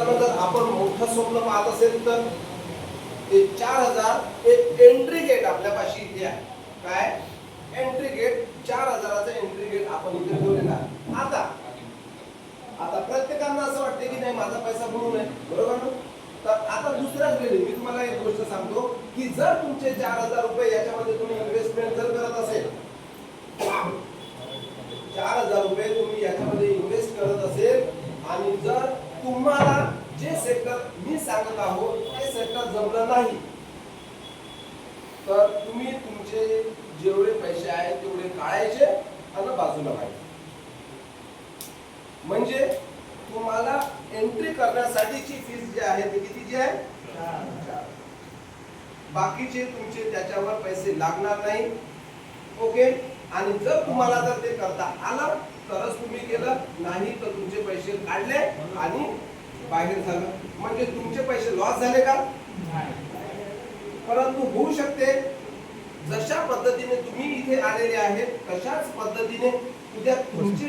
मित्रांनो, जर आपण मोठं स्वप्न पाहत असेल तर ते 4000 एक एंट्री गेट आपल्यापाशी इथे आहे. काय एंट्री गेट? 4000चा एंट्री गेट आपण इथे ठेवलेला आहे. आता प्रत्येकांना असं वाटते की नाही माझा पैसा बुडू नये, बरोबर ना? तर आता दुसऱ्याच वेळी मी तुम्हाला एक गोष्ट सांगतो की जर तुमचे 4000 रुपये याच्यामध्ये तुम्ही इन्व्हेस्टमेंट जर करत असेल, 4000 रुपये तुम्ही याच्यामध्ये इन्व्हेस्ट करत असेल आणि जर तुम्हाला जे सेक्टर मी सांगत आहोत ते सेक्टर जमलं नाही, तर तुम्ही तुमचे जेवढे पैसे आहेत तेवढे काढायचे आणि बाजूला व्हायचे. म्हणजे तुम्हाला एंट्री करण्यासाठीची फीस जी आहे ती कितीची आहे? 4. बाकीचे तुमचे त्याच्यावर पैसे लागणार नाही. ओके. आणि जर तुम्हाला जर ते करता आलं तरच तुम्ही केलं, नाही तर तुमचे पैसे काढले आणि बाहेर झालं. म्हणजे तुमचे पैसे लॉस झाले का? परंतु होऊ शकते जशा पद्धतीने तुम्ही इथे आलेले आहेत तशाच पद्धतीने उद्या तुमचे